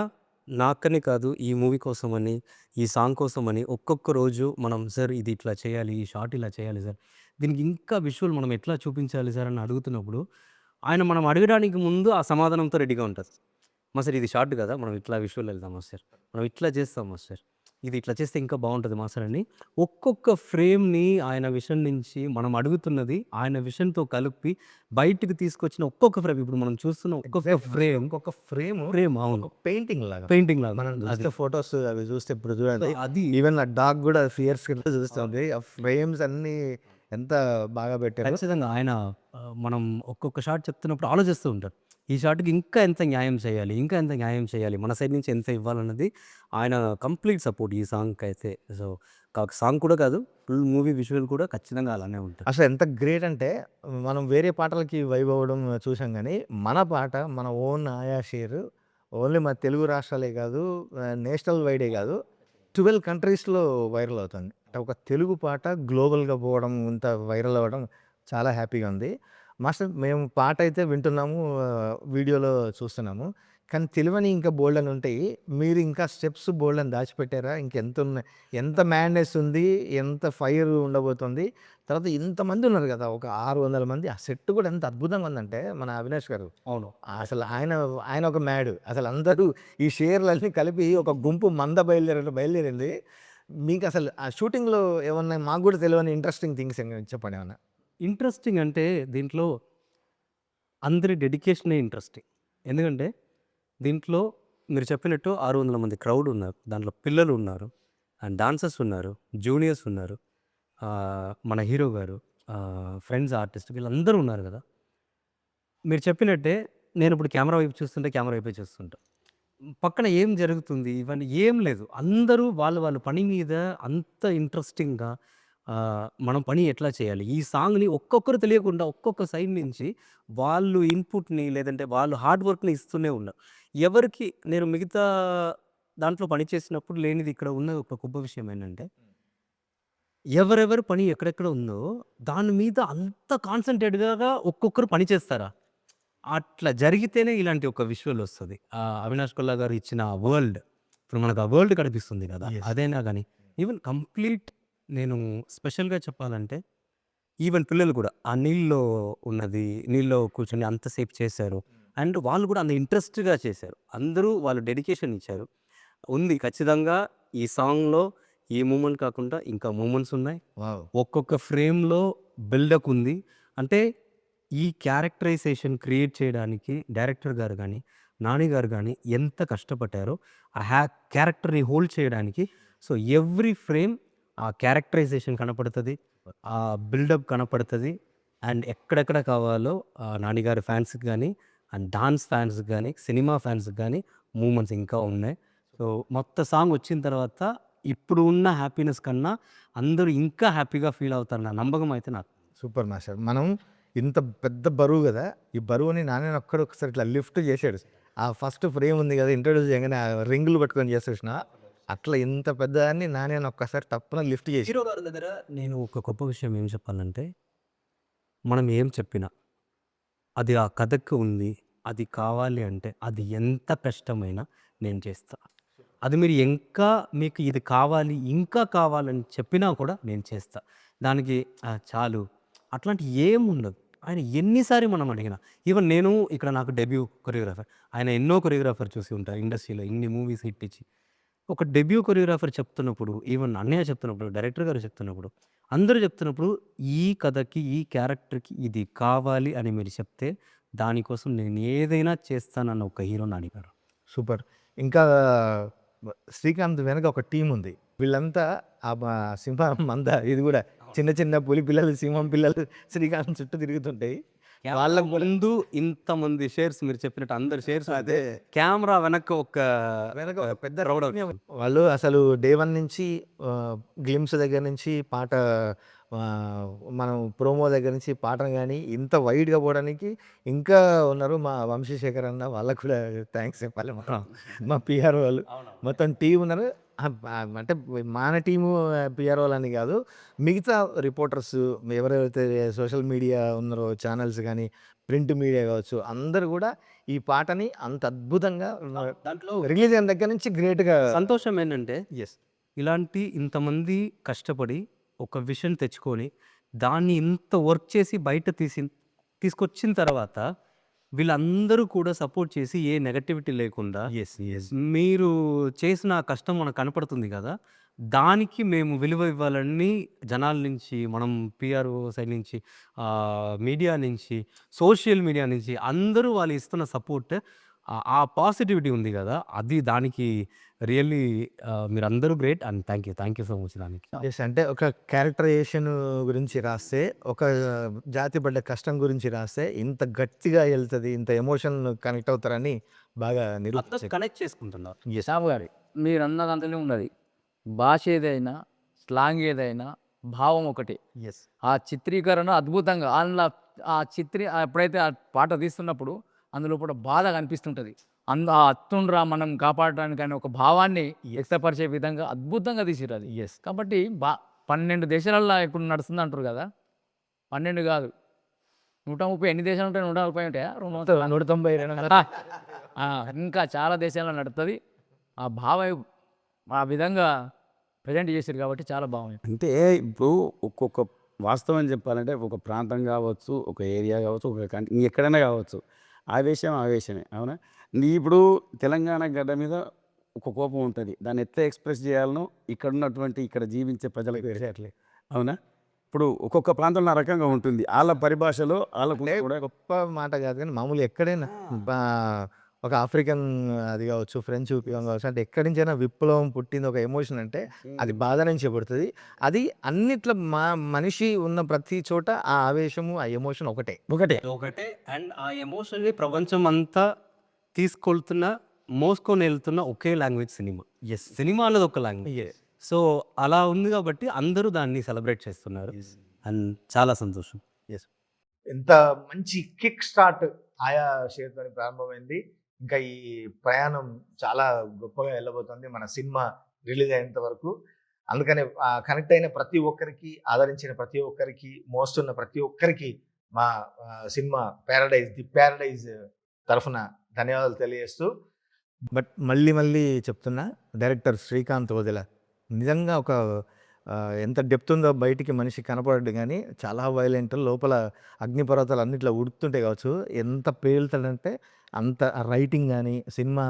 నాకని కాదు, ఈ మూవీ కోసమని, ఈ సాంగ్ కోసమని ఒక్కొక్క రోజు మనం సార్ ఇది ఇట్లా చేయాలి, ఈ షార్ట్ ఇలా చేయాలి సార్, దీనికి ఇంకా విజువల్ మనం ఎట్లా చూపించాలి సార్ అని అడుగుతున్నప్పుడు, ఆయన మనం అడగడానికి ముందు ఆ సమాధానంతో రెడీగా ఉంటుంది. మా సార్ ఇది షార్ట్ కదా, మనం ఇట్లా విజువల్ వెళ్దామా సార్, మనం ఇట్లా చేస్తామా సార్, ఇది ఇట్లా చేస్తే ఇంకా బాగుంటుంది మా సార్ అని ఒక్కొక్క ఫ్రేమ్ని ఆయన విషన్ నుంచి మనం అడుగుతున్నది ఆయన విషన్తో కలిపి బయటికి తీసుకొచ్చిన ఒక్కొక్క ఫ్రేమ్, ఇప్పుడు మనం చూస్తున్న ఒక్కొక్క ఫ్రేమ్ ఇంకొక ఫ్రేమ్ అవును పెయింటింగ్ లాగా, పెయింటింగ్ లాగా మనం చూస్తే ఫొటోస్ అవి చూస్తే ఇప్పుడు చూడండి, అది ఈవెన్ ఆ డాగ్ కూడా ఫియర్స్ కింద చూస్తుంది. ఆ ఫ్రేమ్స్ అన్ని ఎంత బాగా పెట్టారు. ఖచ్చితంగా ఆయన మనం ఒక్కొక్క షాట్ చెప్తున్నప్పుడు ఆలోచిస్తూ ఉంటారు, ఈ షాట్కి ఇంకా ఎంత న్యాయం చేయాలి, ఇంకా ఎంత న్యాయం చేయాలి, మన సైడ్ నుంచి ఎంత ఇవ్వాలన్నది ఆయన కంప్లీట్ సపోర్ట్ ఈ సాంగ్కి అయితే. సో సాంగ్ కూడా కాదు, ఫుల్ మూవీ విజువల్ కూడా ఖచ్చితంగా అలానే ఉంటుంది. అసలు ఎంత గ్రేట్ అంటే, మనం వేరే పాటలకి వైబ్ అవ్వడం చూసాం కానీ, మన పాట మన ఓన్ ఆయా షేర్ ఓన్లీ మన తెలుగు రాష్ట్రాలే కాదు, నేషనల్ వైడే కాదు, 12 కంట్రీస్లో వైరల్ అవుతుంది. అంటే ఒక తెలుగు పాట గ్లోబల్గా పోవడం, ఇంత వైరల్ అవ్వడం చాలా హ్యాపీగా ఉంది. మాస్టర్, మేము పాట అయితే వింటున్నాము, వీడియోలో చూస్తున్నాము, కానీ తెలివని ఇంకా బోల్డ్ అని ఉంటాయి. మీరు ఇంకా స్టెప్స్ బోల్డ్ అని దాచిపెట్టారా? ఇంకెంత ఉన్నాయి, ఎంత మ్యాడ్నెస్ ఉంది, ఎంత ఫైర్ ఉండబోతుంది. తర్వాత ఇంతమంది ఉన్నారు కదా, ఒక 600 మంది. ఆ సెట్ కూడా ఎంత అద్భుతంగా ఉందంటే మన అవినాష్ గారు, అవును, అసలు ఆయన ఒక మ్యాడ్. అసలు అందరూ ఈ షేర్లన్నీ కలిపి ఒక గుంపు మంద బయలుదేరింది. మీకు అసలు ఆ షూటింగ్లో ఏమన్నా మాకు కూడా తెలియని ఇంట్రెస్టింగ్ థింగ్స్ చెప్పండి ఏమన్నా. ఇంట్రెస్టింగ్ అంటే దీంట్లో అందరి డెడికేషనే ఇంట్రెస్టింగ్. ఎందుకంటే దీంట్లో మీరు చెప్పినట్టు 600 మంది క్రౌడ్ ఉన్నారు, దాంట్లో పిల్లలు ఉన్నారు, అండ్ డాన్సర్స్ ఉన్నారు, జూనియర్స్ ఉన్నారు, మన హీరో గారు, ఫ్రెండ్స్ ఆర్టిస్ట్, వీళ్ళందరూ ఉన్నారు కదా. మీరు చెప్పినట్టే నేను ఇప్పుడు కెమెరా వైపు చూస్తుంటే కెమెరా వైపే చూస్తుంటా, పక్కన ఏం జరుగుతుంది ఇవన్నీ ఏం లేదు, అందరూ వాళ్ళ పని మీద అంత ఇంట్రెస్టింగ్గా మనం పని ఎట్లా చేయాలి, ఈ సాంగ్ని ఒక్కొక్కరు తెలియకుండా ఒక్కొక్క సైడ్ నుంచి వాళ్ళు ఇన్పుట్ని లేదంటే వాళ్ళు హార్డ్ వర్క్ని ఇస్తూనే ఉన్నారు. ఎవరికి నేను మిగతా దాంట్లో పని చేసినప్పుడు లేనిది ఇక్కడ ఉన్న ఒక గొప్ప విషయం ఏంటంటే, ఎవరెవరి పని ఎక్కడెక్కడ ఉందో దాని మీద అంత కాన్సన్ట్రేట్గా ఒక్కొక్కరు పని చేస్తారా, అట్లా జరిగితేనే ఇలాంటి ఒక విజువల్ వస్తుంది. అవినాష్ కొల్లా గారు ఇచ్చిన వరల్డ్, ఇప్పుడు మనకు ఆ వరల్డ్ కనిపిస్తుంది కదా, అదైనా కానీ ఈవెన్ కంప్లీట్ నేను స్పెషల్గా చెప్పాలంటే, ఈవెన్ పిల్లలు కూడా ఆ నీళ్ళలో కూర్చొని అంతసేపు చేశారు, అండ్ వాళ్ళు కూడా అంత ఇంట్రెస్ట్గా చేశారు, అందరూ వాళ్ళు డెడికేషన్ ఇచ్చారు. ఉంది ఖచ్చితంగా ఈ సాంగ్లో ఈ మూమెంట్ కాకుండా ఇంకా మూమెంట్స్ ఉన్నాయి, ఒక్కొక్క ఫ్రేమ్లో బిల్డప్ ఉంది. అంటే ఈ క్యారెక్టరైజేషన్ క్రియేట్ చేయడానికి డైరెక్టర్ గారు కానీ నాని గారు కానీ ఎంత కష్టపడ్డారో ఆ క్యారెక్టర్ని హోల్డ్ చేయడానికి. సో ఎవ్రీ ఫ్రేమ్ ఆ క్యారెక్టరైజేషన్ కనపడుతుంది, ఆ బిల్డప్ కనపడుతుంది, అండ్ ఎక్కడెక్కడ కావాలో నానిగారి ఫ్యాన్స్‌కి గానీ, అండ్ డాన్స్ ఫ్యాన్స్‌కి గానీ, సినిమా ఫ్యాన్స్‌కి గానీ మూవ్‌మెంట్స్ ఇంకా ఉన్నాయి. సో, మొత్తం సాంగ్ వచ్చిన తర్వాత ఇప్పుడు ఉన్న హ్యాపీనెస్ కన్నా అందరూ ఇంకా హ్యాపీగా ఫీల్ అవుతారన్న నమ్మకం అయితే నాకు. Super master. మనం ఇంత పెద్ద బరువు గదా! ఈ బరువుని నాన్న ఒక్కడు ఒకసారి ఇట్లా లిఫ్ట్ చేసాడు. ఆ ఫస్ట్ ఫ్రేమ్ ఉంది గదా! ఇంట్రొడ్యూస్ చేయంగానే ఆ రింగులు పట్టుకొని చేస్తాడు చూసినావా? అట్లా ఇంత పెద్దదాన్ని నాన్న ఒక్కసారి టప్పున లిఫ్ట్ చేసి హీరో గారి దగ్గర నేను ఒక గొప్ప విషయం ఏం చెప్పాలంటే, మనం ఏం చెప్పినా అది ఆ కథకు ఉంది. అది కావాలి అంటే అది ఎంత కష్టమైనా నేను చేస్తా. అది మీరు ఇంకా మీకు ఇది కావాలి, ఇంకా కావాలని చెప్పినా కూడా నేను చేస్తా. దానికి చాలు అట్లాంటియి ఏముండదు. ఆయన ఎన్ని మనం అడిగినా ఈవెన్ నేను ఇక్కడ నాకు డెబ్యూ కొరియోగ్రాఫర్. ఆయన ఎన్నో కొరియోగ్రాఫర్ చూసి ఉంటారు ఇండస్ట్రీలో ఇన్ని మూవీస్ హిట్ ఇచ్చి. ఒక డెబ్యూ కొరియోగ్రాఫర్ చెప్తున్నప్పుడు, ఈవెన్ అన్నయ్య చెప్తున్నప్పుడు, డైరెక్టర్ గారు చెప్తున్నప్పుడు, అందరూ చెప్తున్నప్పుడు ఈ కథకి, ఈ క్యారెక్టర్‌కి ఇది కావాలి అని మీరు చెప్తే దానికోసం నేను ఏదైనా చేస్తానన్న ఒక హీరో నానిగారు. సూపర్. ఇంకా శ్రీకాంత్ వెనక ఒక టీమ్ ఉంది. వీళ్ళంతా సింహం మంద ఇది గూడా చిన్న చిన్న పులి పిల్లలు, సింహం పిల్లలు శ్రీకాంత్ చుట్టూ తిరుగుతుంటాయి. వాళ్ళ ముందు ఇంతమంది షేర్స్ మీరు చెప్పినట్టు అందరు షేర్స్ అదే కెమెరా వెనక ఒక వెనక ఒక పెద్ద క్రౌడ్ వాళ్ళు అసలు డే 1 నుంచి గ్లిమ్స్ దగ్గర నుంచి పాట మనం ప్రోమో దగ్గర నుంచి పాటను గానీ ఇంత వైడ్‌గా పోవడానికి ఇంకా ఉన్నారు. మా వంశీశేఖర్ అన్న వాళ్ళకి కూడా థాంక్స్ చెప్పాలి. మా పీఆర్ వాళ్ళు మొత్తం టీమ్ ఉన్నారు. అంటే మన టీము పీఆర్ వాళ్ళని కాదు. మిగతా రిపోర్టర్స్ ఎవరెవరైతే సోషల్ మీడియా ఉన్నారో ఛానల్స్ గానీ, ప్రింట్ మీడియా కావచ్చు అందరూ కూడా ఈ పాటని అంత అద్భుతంగా దాంట్లో రిలీజ్ అయిన దగ్గర నుంచి గ్రేట్‌గా సంతోషం ఏంటంటే యెస్. ఇలాంటి ఇంతమంది కష్టపడి ఒక విషన్ తెచ్చుకొని దాన్ని ఇంత వర్క్ చేసి బయట తీసుకొచ్చిన తర్వాత వీళ్ళందరూ కూడా సపోర్ట్ చేసి ఏ నెగటివిటీ లేకుండా యెస్. మీరు చేసిన ఆ కష్టం మనకు కనపడుతుంది కదా! దానికి మేము విలువ ఇవ్వాలని జనాల నుంచి, మనం పీఆర్ఓ సైడ్ నుంచి, మీడియా నుంచి, సోషల్ మీడియా నుంచి అందరూ వాళ్ళు ఇస్తున్న సపోర్ట్ ఆ పాజిటివిటీ ఉంది కదా! అది దానికి రియల్లీ మీరందరూ great and thank you so much దానికి. యెస్. అంటే ఒక క్యారెక్టరైజేషన్ గురించి రాస్తే, ఒక జాతి పడ్డ కష్టం గురించి రాస్తే ఇంత గట్టిగా ఎళ్తది. ఇంత ఎమోషన్ కనెక్ట్ అవుతారని బాగా అందరూ నిరూపించారు. కనెక్ట్ చేసుకుంటున్నారు. శ్యామ్ గారు మీరన్న దాంట్లోనే ఉన్నది. భాష ఏదైనా, స్లాంగ్ ఏదైనా, భావం ఒకటే. యెస్. ఆ చిత్రీకరణ అద్భుతంగా ఎప్పుడైతే ఆ పాట తీస్తున్నప్పుడు అందులో కూడా బాధ కనిపిస్తుంటది. ఆ అత్తుండ్రా మనం కాపాడడానికి అనే ఒక భావాన్ని వ్యక్తపరిచే విధంగా అద్భుతంగా తీసిర్రు అది. యెస్. కాబట్టి 12 దేశాలల్లో ఇప్పుడు నడుస్తుంది అంటారు కదా! 12 కాదు 130 ఎన్ని దేశాలు ఉంటాయి? 140 ఉంటాయా? 192 ఆ! ఇంకా చాలా దేశాల్లో నడుత్తది. ఆ భావ ఆ విధంగా ప్రెజెంట్ చేసిర్రు కాబట్టి చాలా బాగుంది. అంటే ఇప్పుడు ఒక్కొక్క వాస్తవం చెప్పాలంటే ఒక ప్రాంతం కావచ్చు, ఒక ఏరియా కావచ్చు, ఒక కంట్రీ ఎక్కడైనా కావచ్చు. ఆవేశం ఆవేశమే. అవునా? ఇప్పుడు తెలంగాణ గడ్డ మీద ఒక కోపం ఉంటది. దాన్ని ఎట్లా ఎక్స్‌ప్రెస్ చేయాలనో ఇక్కడున్నటువంటి ఇక్కడ జీవించే ప్రజలకు తెలియట్లే. అవునా? ఇప్పుడు ఒక్కొక్క ప్రాంతంలో ఆ రకంగా ఉంటుంది. ఆళ్ళ పరిభాషలో ఆళ్ళకు అంటే కూడా గొప్ప మాట కాదు కానీ మామూలుగా ఎక్కడైనా బా ఒక ఆఫ్రికన్ అది కావచ్చు, ఫ్రెంచ్ విప్లవం కావచ్చు, అంటే ఎక్కడి నుంచైనా విప్లవం పుట్టింది ఒక ఎమోషన్ అంటే అది బాధ నుంచే పుడుతది. అది అన్నిట్లో మనిషి ఉన్న ప్రతి చోట ఆ ఆవేశము, ఆ ఎమోషన్ ఒకటే. ఒకటే అండ్ ఆ ఎమోషన్‌ని ప్రపంచం అంతా తీసుకెళ్తున్న, మోసుకొని వెళ్తున్న ఒకే లాంగ్వేజ్ సినిమా. సినిమా అనేది ఒక లాంగ్వేజ్. సో, అలా ఉంది కాబట్టి అందరూ దాన్ని సెలబ్రేట్ చేస్తున్నారు. అండ్ చాలా సంతోషం. ఎంత మంచి కిక్ స్టార్ట్ ఆయా షేర్‌తోని ప్రారంభమైంది. ఇంకా ఈ ప్రయాణం చాలా గొప్పగా వెళ్ళబోతుంది మన సినిమా రిలీజ్ అయ్యేంత వరకు. అందుకనే కనెక్ట్ అయిన ప్రతి ఒక్కరికి, ఆదరించిన ప్రతి ఒక్కరికి, మోస్తున్న ప్రతి ఒక్కరికి మా సినిమా ది ప్యారడైజ్ తరఫున ధన్యవాదాలు తెలియజేస్తూ బట్ మళ్ళీ చెప్తున్నా డైరెక్టర్ శ్రీకాంత్ ఓదెల నిజంగా ఒక ఎంత డెప్త్ ఉందో బయటికి మనిషి కనపడడు గానీ చాలా వైలెంట్ లోపల అగ్నిపర్వతాలు అన్నిట్లో ఉడుకుతుంటే కావచ్చు ఎంత పేలుతాడంటే అంత రైటింగ్ కానీ సినిమా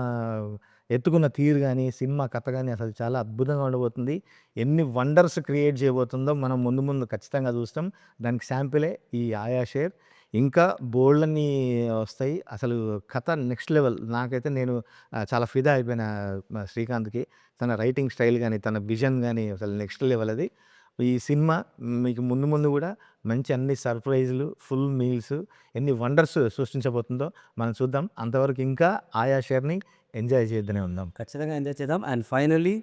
ఎత్తుకున్న తీరు కానీ సినిమా కథ కానీ అసలు చాలా అద్భుతంగా ఉండబోతుంది. ఎన్ని వండర్స్ క్రియేట్ చేయబోతుందో మనం ముందు ఖచ్చితంగా చూస్తాం. దానికి శాంపిలే ఈ ఆయా షేర్. ఇంకా బోల్డన్ని వస్తాయి. అసలు కథ నెక్స్ట్ లెవెల్. నాకైతే నేను చాలా ఫిదా అయిపోయిన శ్రీకాంత్‌కి. తన రైటింగ్ స్టైల్ గానీ, తన విజన్ గానీ అసలు నెక్స్ట్ లెవెల్ అది. ఈ సినిమా మీకు ముందు ముందు కూడా మంచి అన్ని సర్ప్రైజ్లు, ఫుల్ మీల్స్, ఎన్ని వండర్స్ సృష్టించబోతుందో మనం చూద్దాం. అంతవరకు ఇంకా ఆయా షేర్‌ని ఎంజాయ్ చేద్దనే ఉందాం. ఖచ్చితంగా ఎంజాయ్ చేద్దాం. అండ్ ఫైనల్లీ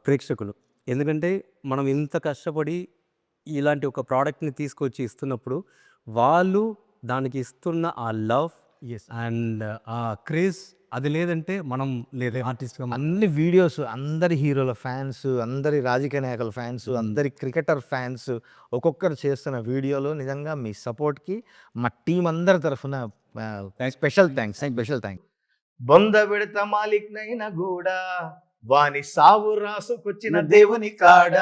ప్రేక్షకులు. ఎందుకంటే మనం ఇంత కష్టపడి ఇలాంటి ఒక ప్రోడక్ట్‌ని తీసుకొచ్చి ఇస్తున్నప్పుడు, వాళ్ళు దానికి ఇస్తున్న ఆ లవ్ యెస్. అండ్ ఆ క్రేజ్ అది లేదంటే మనం లేదే ఆర్టిస్ట్‌గా అన్ని వీడియోస్, అందరి హీరోల ఫ్యాన్స్, అందరి రాజకీయ నాయకుల ఫ్యాన్స్, అందరి క్రికెటర్ ఫ్యాన్స్ ఒక్కొక్కరు చేస్తున్న వీడియోలో నిజంగా మీ సపోర్ట్‌కి మా టీమ్ అందరి తరఫున స్పెషల్ థాంక్స్. Special thanks. బొంద పెడత మాలిక్‌నైన గూడా వాని సావు రాసుకొచ్చిన దేవుని కాడ